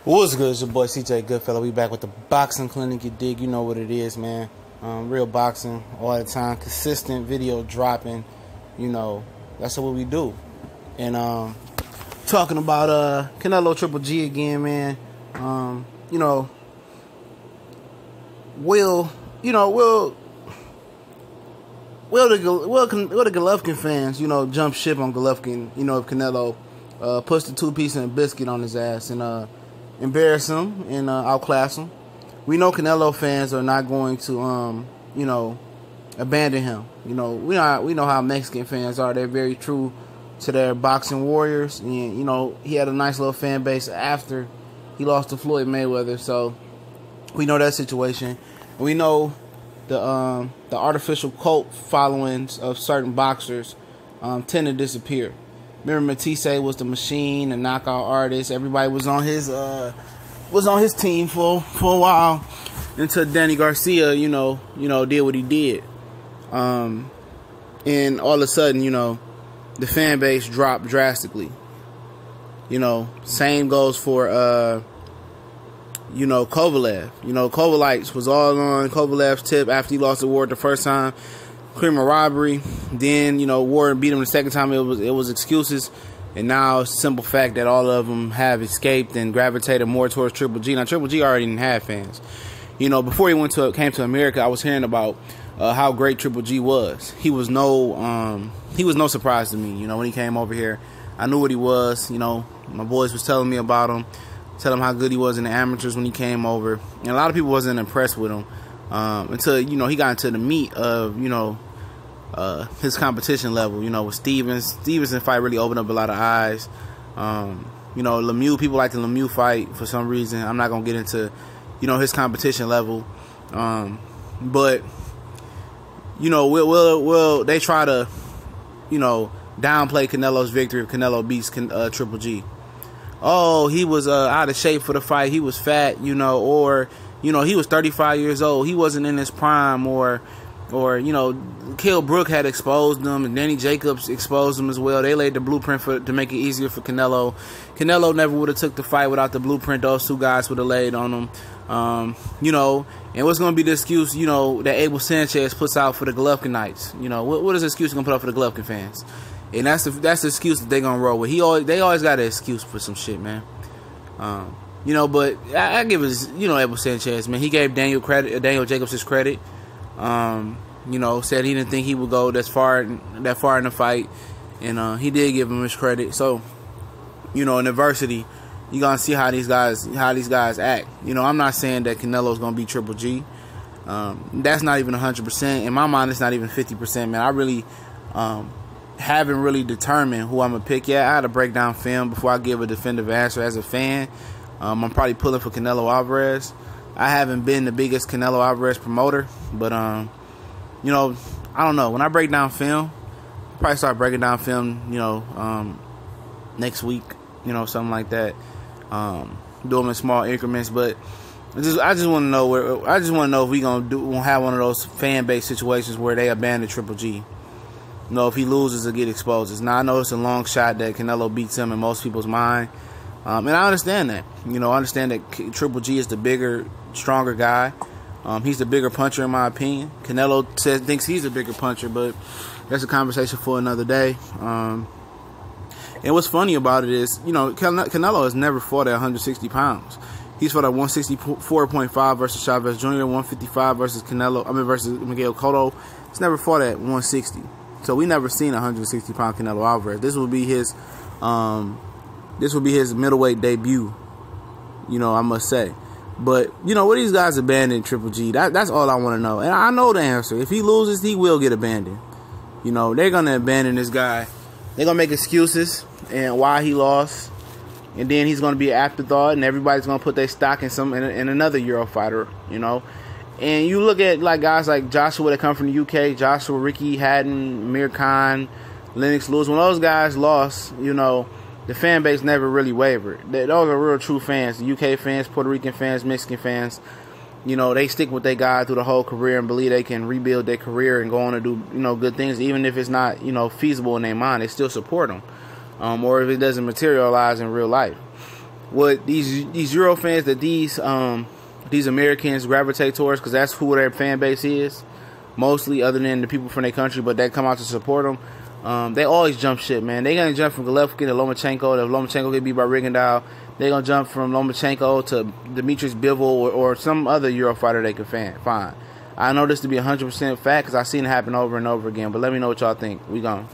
What's good? It's your boy CJ Goodfellow. We back with the boxing clinic. You dig? You know what it is, man. Real boxing all the time, consistent video dropping. You know, that's what we do. And talking about Canelo Triple G again, man. Will the Golovkin fans, jump ship on Golovkin, if Canelo puts the two-piece and a biscuit on his ass and embarrass him and outclass him. We know Canelo fans are not going to, abandon him. We know how Mexican fans are. They're very true to their boxing warriors. And, he had a nice little fan base after he lost to Floyd Mayweather. So we know that situation. We know the artificial cult followings of certain boxers tend to disappear. Remember, Matisse was the machine, the knockout artist. Everybody was on his team for a while until Danny Garcia, did what he did. And all of a sudden, the fan base dropped drastically. Same goes for Kovalev. Kovalev was all on Kovalev's tip after he lost the war the first time. Criminal robbery. Then, Warren beat him the second time. It was excuses. And now it's a simple fact that all of them have escaped and gravitated more towards Triple G. Now, Triple G already didn't have fans. Before he came to America, I was hearing about how great Triple G was. He was no surprise to me. When he came over here, I knew what he was. My boys was telling me about him, telling him how good he was in the amateurs when he came over. And a lot of people wasn't impressed with him until he got into the meat of his competition level. With Stevenson fight really opened up a lot of eyes. Lemieux, people like the Lemieux fight for some reason. I'm not gonna get into his competition level, but will they try to downplay Canelo's victory if Canelo beats Triple G? Oh, he was out of shape for the fight. He was fat, or he was 35 years old. He wasn't in his prime, or Kell Brook had exposed him, and Danny Jacobs exposed him as well. They laid the blueprint to make it easier for Canelo. Canelo never would have took the fight without the blueprint those two guys would have laid on him. And what's going to be the excuse, that Abel Sanchez puts out for the Golovkinites? What is the excuse going to put out for the Golovkin fans? And that's the excuse that they're going to roll with. They always got an excuse for some shit, man. But I give it, Abel Sanchez, man. He gave Daniel Jacobs his credit. Said he didn't think he would go that far in the fight, and he did give him his credit. So, in adversity, you're gonna see how these guys act. I'm not saying that Canelo's gonna beat Triple G. That's not even 100%. In my mind, it's not even 50%, man. I really haven't really determined who I'm gonna pick yet. I had to break down film before I give a definitive answer. As a fan, I'm probably pulling for Canelo Alvarez. I haven't been the biggest Canelo Alvarez promoter, but I don't know. When I break down film, I'll probably start breaking down film, next week, something like that. Do them in small increments, but I just want to know if we gonna have one of those fan base situations where they abandon Triple G. If he loses or get exposed. Now I know it's a long shot that Canelo beats him in most people's mind, and I understand that. I understand that Triple G is the bigger, stronger guy. He's the bigger puncher in my opinion. Canelo thinks he's a bigger puncher, but that's a conversation for another day. And what's funny about it is, Canelo has never fought at 160 pounds. He's fought at 164.5 versus Chavez Jr., 155 versus Miguel Cotto. He's never fought at 160. So we never seen a 160-pound Canelo Alvarez. This will be his middleweight debut. I must say. But, what these guys abandon Triple G? That's all I want to know. And I know the answer. If he loses, he will get abandoned. They're going to abandon this guy. They're going to make excuses and why he lost. And then he's going to be an afterthought, and everybody's going to put their stock in another Euro fighter, And you look at guys like Joshua that come from the UK, Joshua, Ricky Hatton, Amir Khan, Lennox Lewis. When those guys lost, the fan base never really wavered. Those are real true fans. The UK fans, Puerto Rican fans, Mexican fans. They stick with their guy through the whole career and believe they can rebuild their career and go on to do, good things. Even if it's not, feasible in their mind, they still support them. Or if it doesn't materialize in real life. what these Euro fans that these Americans gravitate towards, because that's who their fan base is mostly, other than the people from their country, but that come out to support them. They always jump shit, man. They gonna jump from Golovkin to Lomachenko. If Lomachenko get beat by Rigondeaux, they gonna jump from Lomachenko to Demetrius Bivol or some other Euro fighter they can find. I know this to be 100% fact because I've seen it happen over and over again. But let me know what y'all think. We gone.